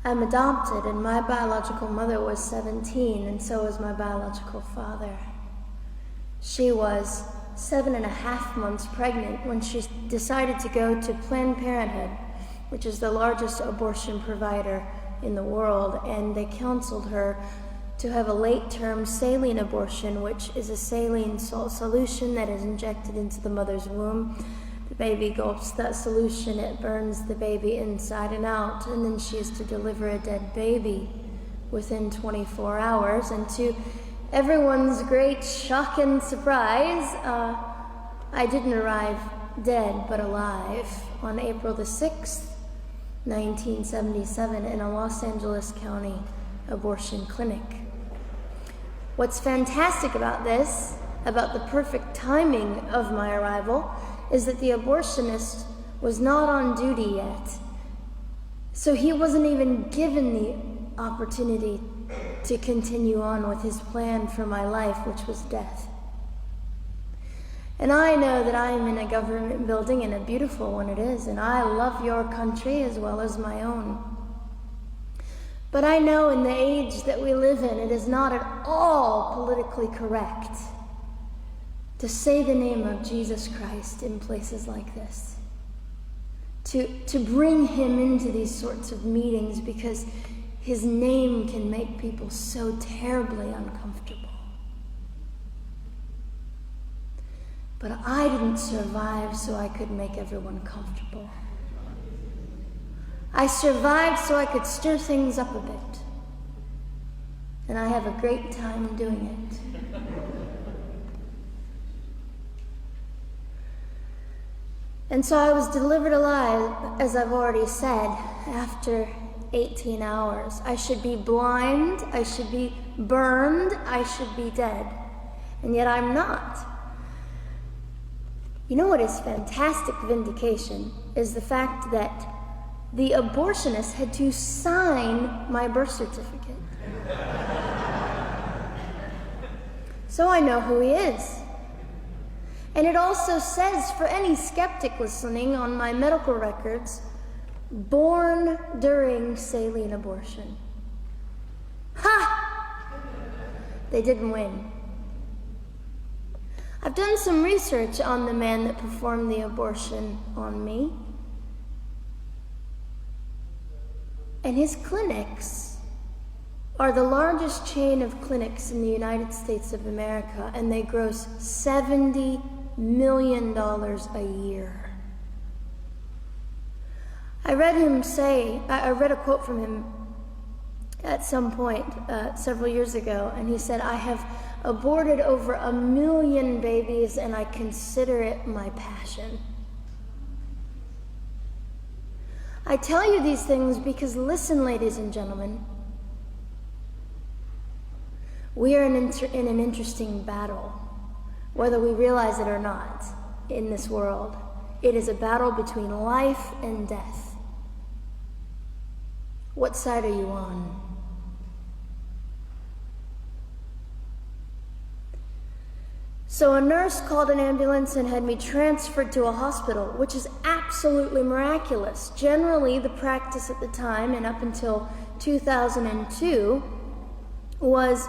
I'm adopted, and my biological mother was 17, and so was my biological father. She was 7.5 months pregnant when she decided to go to Planned Parenthood, which is the largest abortion provider in the world, and they counseled her to have a late-term saline abortion, which is a saline solution that is injected into the mother's womb. The baby gulps that solution, it burns the baby inside and out, and then she is to deliver a dead baby within 24 hours. And to everyone's great shock and surprise, I didn't arrive dead but alive on April the 6th, 1977 in a Los Angeles County abortion clinic. What's fantastic about this, about the perfect timing of my arrival, is that the abortionist was not on duty yet. So he wasn't even given the opportunity to continue on with his plan for my life, which was death. And I know that I am in a government building, and a beautiful one it is, and I love your country as well as my own. But I know in the age that we live in, it is not at all politically correct to say the name of Jesus Christ in places like this. To bring him into these sorts of meetings, because his name can make people so terribly uncomfortable. But I didn't survive so I could make everyone comfortable. I survived so I could stir things up a bit. And I have a great time doing it. And so I was delivered alive, as I've already said, after 18 hours. I should be blind, I should be burned, I should be dead. And yet I'm not. You know what is fantastic vindication is the fact that the abortionist had to sign my birth certificate. So I know who he is. And it also says, for any skeptic listening, on my medical records, born during saline abortion. Ha! They didn't win. I've done some research on the man that performed the abortion on me. And his clinics are the largest chain of clinics in the United States of America, and they gross $70 million a year. I read a quote from him at some point several years ago, and he said, "I have aborted over 1 million babies, and I consider it my passion." I tell you these things because, listen, ladies and gentlemen, we are in an interesting battle, whether we realize it or not, in this world. It is a battle between life and death. What side are you on? So a nurse called an ambulance and had me transferred to a hospital, which is absolutely miraculous. Generally, the practice at the time, and up until 2002, was,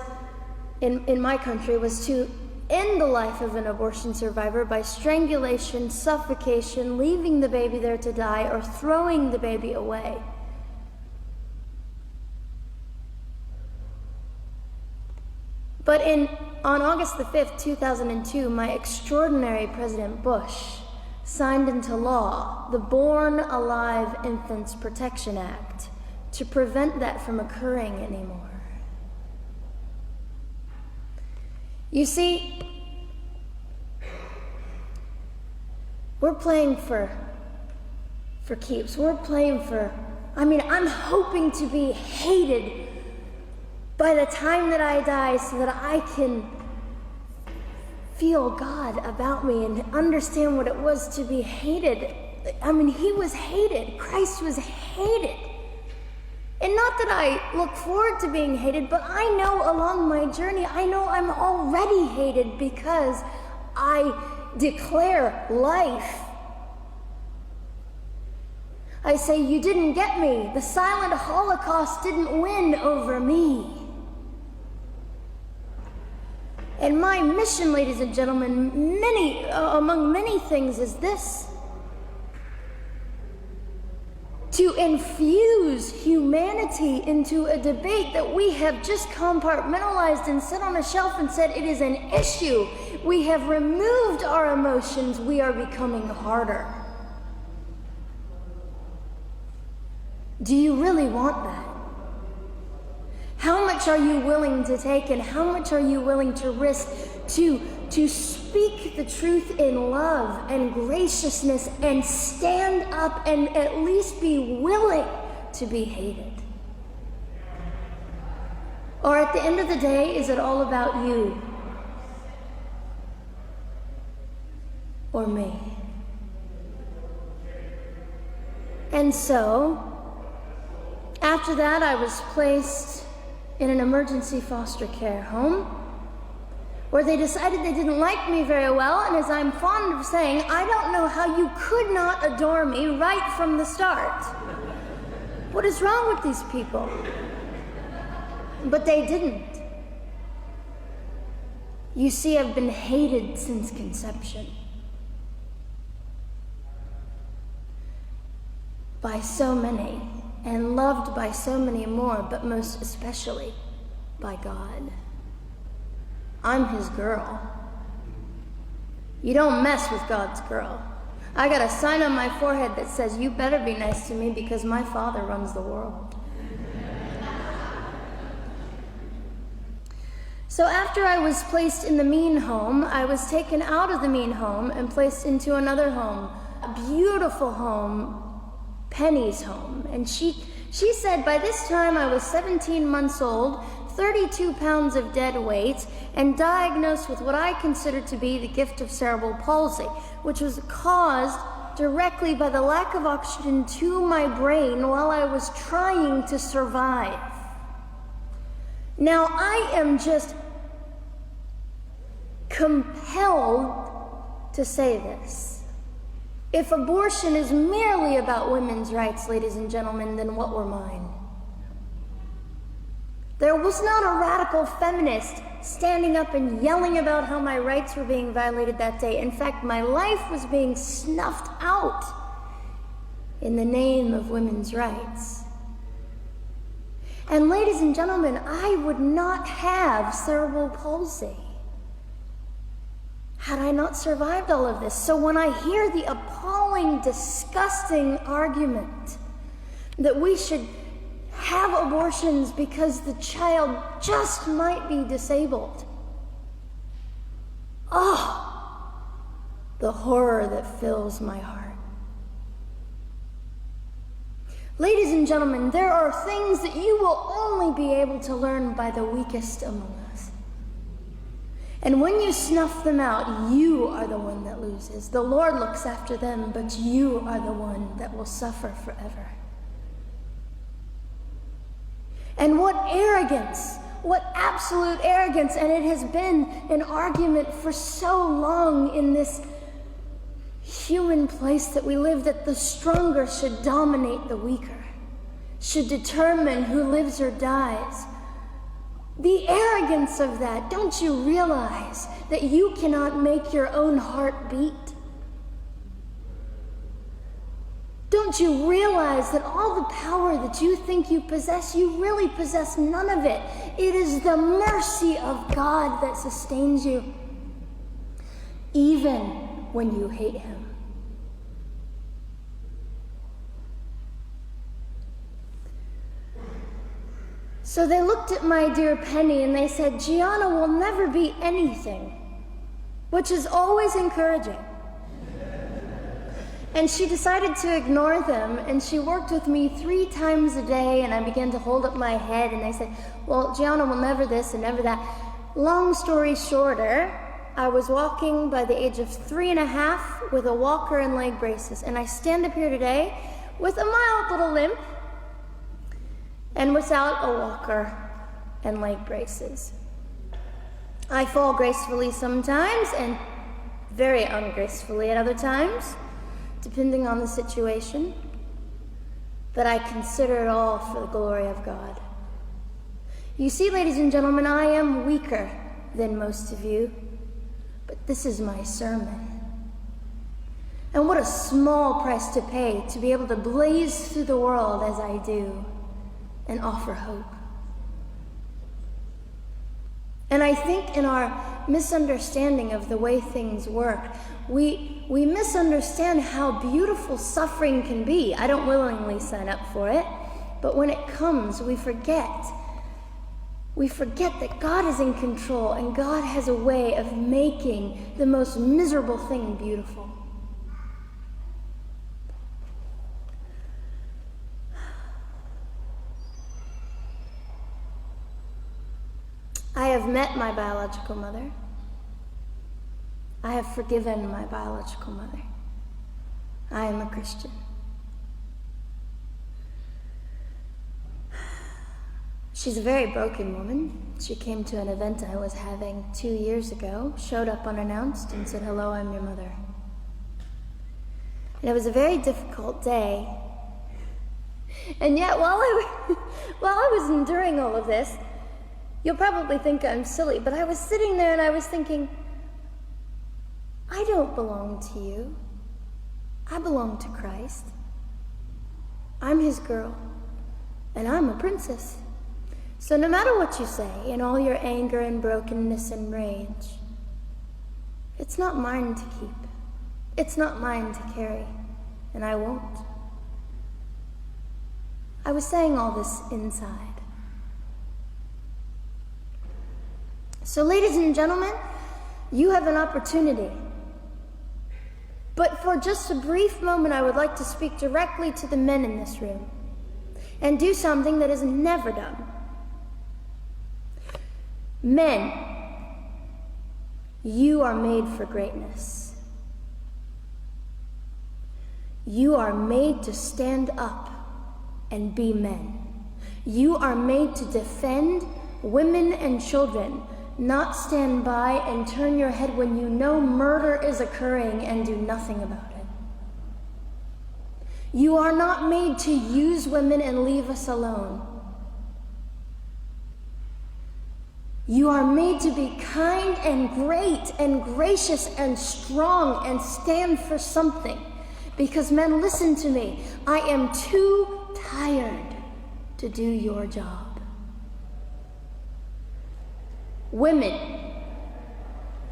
in my country, was to end the life of an abortion survivor by strangulation, suffocation, leaving the baby there to die, or throwing the baby away. But on August the 5th, 2002, my extraordinary President Bush signed into law the Born Alive Infants Protection Act to prevent that from occurring anymore. You see, we're playing for keeps. We're playing I'm hoping to be hated by the time that I die so that I can feel God about me and understand what it was to be hated. He was hated. Christ was hated. And not that I look forward to being hated, but I know along my journey, I know I'm already hated because I declare life. I say, you didn't get me. The silent Holocaust didn't win over me. And my mission, ladies and gentlemen, among many things, is this: to infuse humanity into a debate that we have just compartmentalized and set on a shelf and said it is an issue. We have removed our emotions. We are becoming harder. Do you really want that? How much are you willing to take, and how much are you willing to risk to speak the truth in love and graciousness and stand up and at least be willing to be hated? Or at the end of the day, is it all about you or me? And so, after that, I was placed in an emergency foster care home where they decided they didn't like me very well, and as I'm fond of saying, I don't know how you could not adore me right from the start. What is wrong with these people? But they didn't. You see, I've been hated since conception by so many, and loved by so many more, but most especially by God. I'm his girl. You don't mess with God's girl. I got a sign on my forehead that says, you better be nice to me because my Father runs the world. So after I was placed in the mean home, I was taken out of the mean home and placed into another home, a beautiful home, Penny's home. And she said by this time I was 17 months old, 32 pounds of dead weight, and diagnosed with what I consider to be the gift of cerebral palsy, which was caused directly by the lack of oxygen to my brain while I was trying to survive. Now, I am just compelled to say this. If abortion is merely about women's rights, ladies and gentlemen, then what were mine? There was not a radical feminist standing up and yelling about how my rights were being violated that day. In fact, my life was being snuffed out in the name of women's rights. And ladies and gentlemen, I would not have cerebral palsy had I not survived all of this. So when I hear the appalling, disgusting argument that we should have abortions because the child just might be disabled, oh, the horror that fills my heart. Ladies and gentlemen, there are things that you will only be able to learn by the weakest among us. And when you snuff them out, you are the one that loses. The Lord looks after them, but you are the one that will suffer forever. And what arrogance, what absolute arrogance, and it has been an argument for so long in this human place that we live, that the stronger should dominate the weaker, should determine who lives or dies. The arrogance of that, don't you realize that you cannot make your own heart beat? Don't you realize that all the power that you think you possess, you really possess none of it? It is the mercy of God that sustains you, even when you hate him. So they looked at my dear Penny and they said, Gianna will never be anything, which is always encouraging. And she decided to ignore them, and she worked with me 3 times a day, and I began to hold up my head, and they said, well, Gianna will never this and never that. Long story shorter, I was walking by the age of 3.5 with a walker and leg braces, and I stand up here today with a mild little limp and without a walker and leg braces. I fall gracefully sometimes and very ungracefully at other times, depending on the situation. but I consider it all for the glory of God. You see, ladies and gentlemen, I am weaker than most of you, but this is my sermon. And what a small price to pay to be able to blaze through the world as I do and offer hope. And I think in our misunderstanding of the way things work, we misunderstand how beautiful suffering can be. I don't willingly sign up for it, but when it comes, we forget. We forget that God is in control and God has a way of making the most miserable thing beautiful. I have met my biological mother. I have forgiven my biological mother. I am a Christian. She's a very broken woman. She came to an event I was having 2 years ago, showed up unannounced, and said, "Hello, I'm your mother." And it was a very difficult day. And yet, while I was enduring all of this, you'll probably think I'm silly, but I was sitting there and I was thinking, I don't belong to you. I belong to Christ. I'm his girl, and I'm a princess. So no matter what you say, in all your anger and brokenness and rage, it's not mine to keep. It's not mine to carry, and I won't. I was saying all this inside. So ladies and gentlemen, you have an opportunity. But for just a brief moment, I would like to speak directly to the men in this room and do something that is never done. Men, you are made for greatness. You are made to stand up and be men. You are made to defend women and children, not stand by and turn your head when you know murder is occurring and do nothing about it. You are not made to use women and leave us alone. You are made to be kind and great and gracious and strong and stand for something. Because men, listen to me, I am too tired to do your job. Women,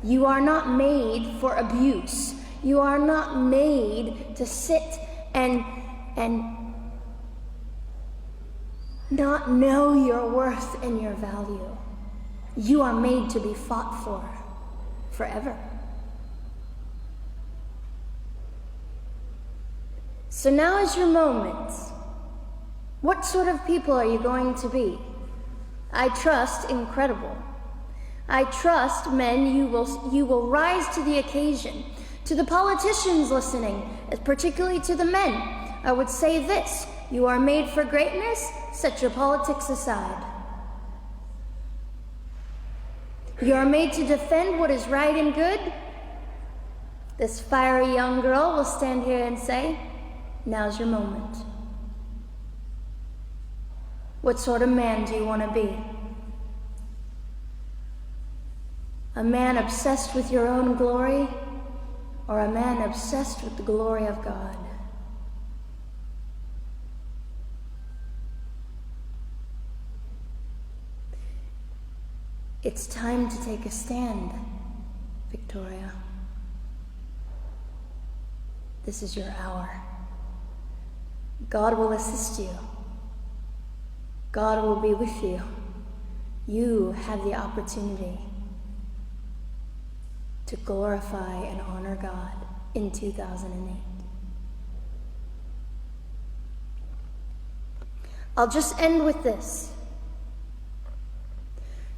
you are not made for abuse. You are not made to sit and not know your worth and your value. You are made to be fought for forever. So now is your moment. What sort of people are you going to be? I trust incredible. I trust, men, you will rise to the occasion. To the politicians listening, particularly to the men, I would say this: you are made for greatness, set your politics aside. You are made to defend what is right and good. This fiery young girl will stand here and say, now's your moment. What sort of man do you want to be? A man obsessed with your own glory, or a man obsessed with the glory of God? It's time to take a stand, Victoria. This is your hour. God will assist you. God will be with you. You have the opportunity to glorify and honor God in 2008. I'll just end with this.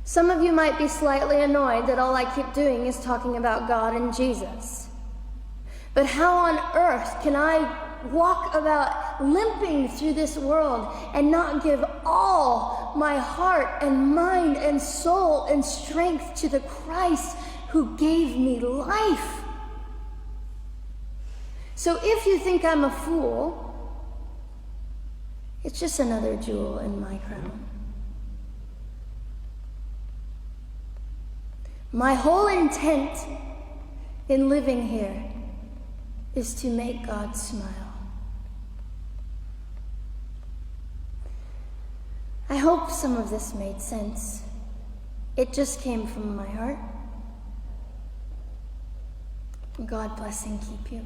Some of you might be slightly annoyed that all I keep doing is talking about God and Jesus. But how on earth can I walk about limping through this world and not give all my heart and mind and soul and strength to the Christ who gave me life? So if you think I'm a fool, It's just another jewel in my crown. My whole intent in living here is to make God smile. I hope some of this made sense. It just came from my heart. God bless and keep you.